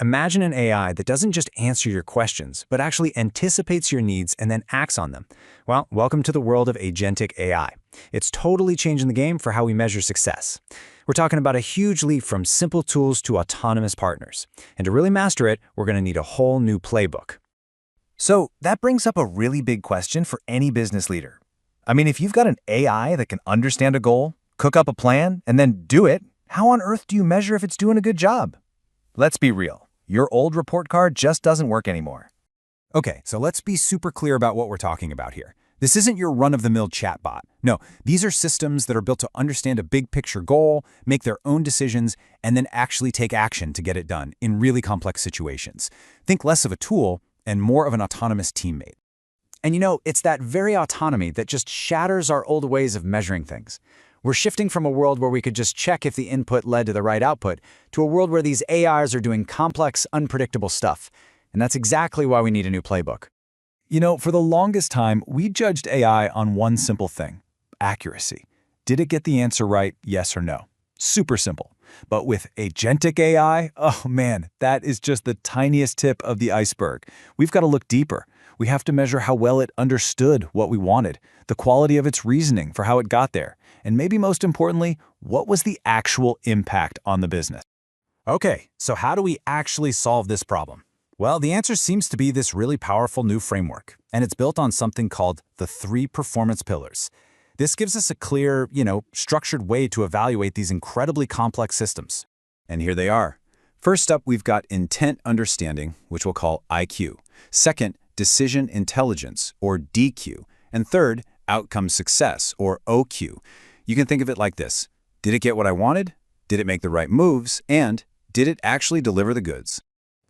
Imagine an AI that doesn't just answer your questions, but actually anticipates your needs and then acts on them. Well, welcome to the world of agentic AI. It's totally changing the game for how we measure success. We're talking about a huge leap from simple tools to autonomous partners. And to really master it, we're going to need a whole new playbook. So that brings up a really big question for any business leader. I mean, if you've got an AI that can understand a goal, cook up a plan, and then do it, how on earth do you measure if it's doing a good job? Let's be real. Your old report card just doesn't work anymore. Okay, so let's be super clear about what we're talking about here. This isn't your run-of-the-mill chatbot. No, these are systems that are built to understand a big-picture goal, make their own decisions, and then actually take action to get it done in really complex situations. Think less of a tool and more of an autonomous teammate. And it's that very autonomy that just shatters our old ways of measuring things. We're shifting from a world where we could just check if the input led to the right output to a world where these AIs are doing complex, unpredictable stuff. And that's exactly why we need a new playbook. For the longest time, we judged AI on one simple thing: accuracy. Did it get the answer right, yes or no? Super simple. But with agentic AI, oh man, that is just the tiniest tip of the iceberg. We've got to look deeper. We have to measure how well it understood what we wanted, the quality of its reasoning for how it got there, and maybe most importantly, what was the actual impact on the business? Okay, so how do we actually solve this problem? Well, the answer seems to be this really powerful new framework, and it's built on something called the 3 performance pillars. This gives us a clear, structured way to evaluate these incredibly complex systems. And here they are. First up, we've got intent understanding, which we'll call IQ. Second, decision intelligence, or DQ. And third, outcome success, or OQ. You can think of it like this: did it get what I wanted? Did it make the right moves? And did it actually deliver the goods?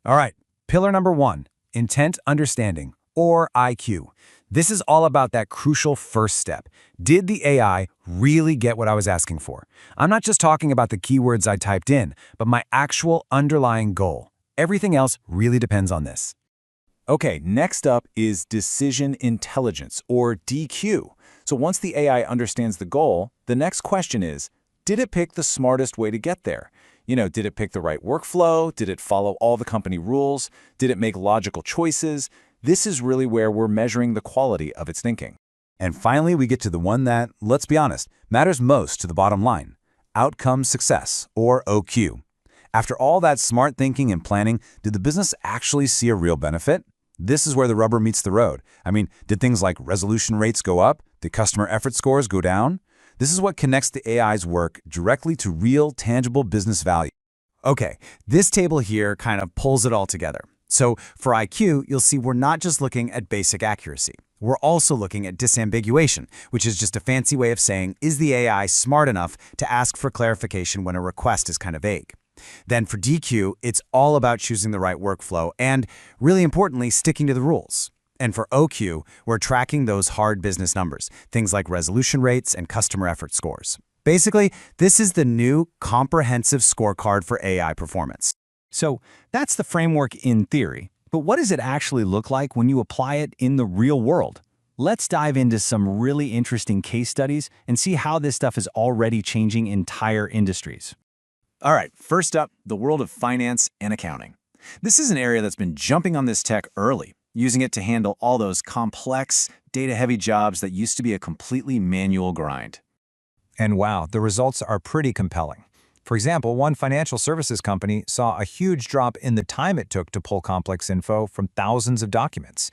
All right, pillar number 1, intent understanding, or IQ. This is all about that crucial first step. Did the AI really get what I was asking for? I'm not just talking about the keywords I typed in, but my actual underlying goal. Everything else really depends on this. Okay, next up is decision intelligence, or DQ. So once the AI understands the goal, the next question is, did it pick the smartest way to get there? Did it pick the right workflow? Did it follow all the company rules? Did it make logical choices? This is really where we're measuring the quality of its thinking. And finally, we get to the one that, let's be honest, matters most to the bottom line: outcome success, or OQ. After all that smart thinking and planning, did the business actually see a real benefit? This is where the rubber meets the road. I mean, did things like resolution rates go up? Did customer effort scores go down? This is what connects the AI's work directly to real, tangible business value. Okay, this table here kind of pulls it all together. So for IQ, you'll see we're not just looking at basic accuracy. We're also looking at disambiguation, which is just a fancy way of saying, is the AI smart enough to ask for clarification when a request is kind of vague? Then for DQ, it's all about choosing the right workflow and, really importantly, sticking to the rules. And for OQ, we're tracking those hard business numbers, things like resolution rates and customer effort scores. Basically, this is the new comprehensive scorecard for AI performance. So that's the framework in theory, but what does it actually look like when you apply it in the real world? Let's dive into some really interesting case studies and see how this stuff is already changing entire industries. All right, first up, the world of finance and accounting. This is an area that's been jumping on this tech early, using it to handle all those complex, data-heavy jobs that used to be a completely manual grind. And wow, the results are pretty compelling. For example, one financial services company saw a huge drop in the time it took to pull complex info from thousands of documents.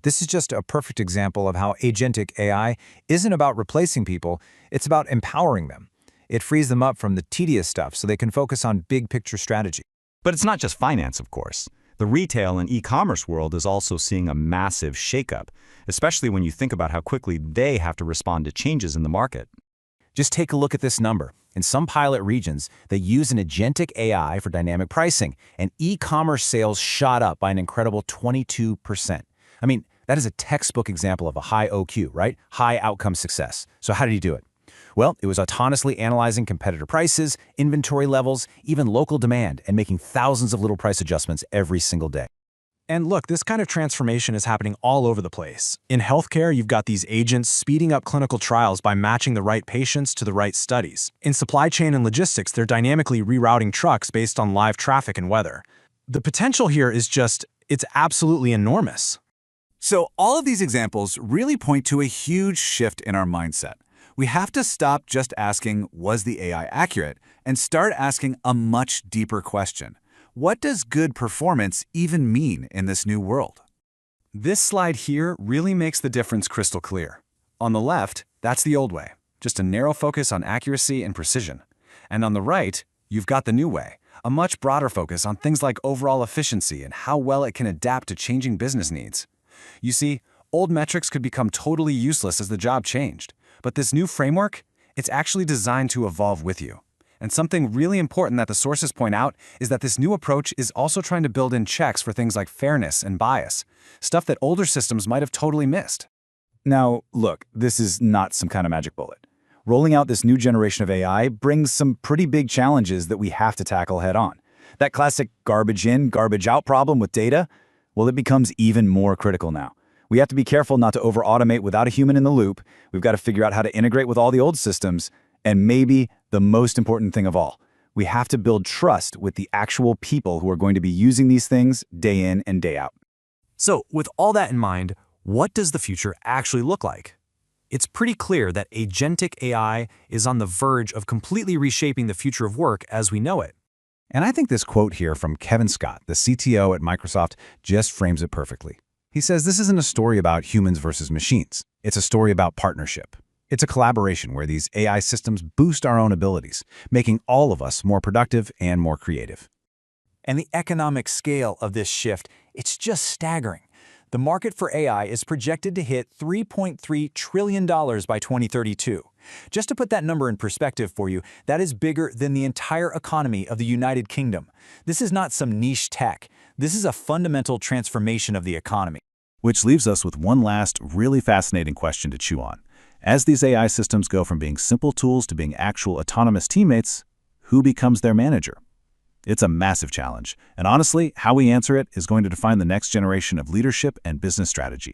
This is just a perfect example of how agentic AI isn't about replacing people, it's about empowering them. It frees them up from the tedious stuff so they can focus on big-picture strategy. But it's not just finance, of course. The retail and e-commerce world is also seeing a massive shakeup, especially when you think about how quickly they have to respond to changes in the market. Just take a look at this number. In some pilot regions, they use an agentic AI for dynamic pricing, and e-commerce sales shot up by an incredible 22%. I mean, that is a textbook example of a high OQ, right? High outcome success. So how did he do it? Well, it was autonomously analyzing competitor prices, inventory levels, even local demand, and making thousands of little price adjustments every single day. And look, this kind of transformation is happening all over the place. In healthcare, you've got these agents speeding up clinical trials by matching the right patients to the right studies. In supply chain and logistics, they're dynamically rerouting trucks based on live traffic and weather. The potential here is it's absolutely enormous. So all of these examples really point to a huge shift in our mindset. We have to stop just asking, was the AI accurate, and start asking a much deeper question. What does good performance even mean in this new world? This slide here really makes the difference crystal clear. On the left, that's the old way, just a narrow focus on accuracy and precision. And on the right, you've got the new way, a much broader focus on things like overall efficiency and how well it can adapt to changing business needs. You see, old metrics could become totally useless as the job changed. But this new framework, it's actually designed to evolve with you. And something really important that the sources point out is that this new approach is also trying to build in checks for things like fairness and bias, stuff that older systems might have totally missed. Now, look, this is not some kind of magic bullet. Rolling out this new generation of AI brings some pretty big challenges that we have to tackle head on. That classic garbage in, garbage out problem with data, well, it becomes even more critical now. We have to be careful not to over-automate without a human in the loop. We've got to figure out how to integrate with all the old systems. And maybe the most important thing of all, we have to build trust with the actual people who are going to be using these things day in and day out. So, with all that in mind, what does the future actually look like? It's pretty clear that agentic AI is on the verge of completely reshaping the future of work as we know it. And I think this quote here from Kevin Scott, the CTO at Microsoft, just frames it perfectly. He says this isn't a story about humans versus machines. It's a story about partnership. It's a collaboration where these AI systems boost our own abilities, making all of us more productive and more creative. And the economic scale of this shift, it's just staggering. The market for AI is projected to hit $3.3 trillion by 2032. Just to put that number in perspective for you, that is bigger than the entire economy of the United Kingdom. This is not some niche tech. This is a fundamental transformation of the economy. Which leaves us with one last really fascinating question to chew on. As these AI systems go from being simple tools to being actual autonomous teammates, who becomes their manager? It's a massive challenge, and honestly, how we answer it is going to define the next generation of leadership and business strategy.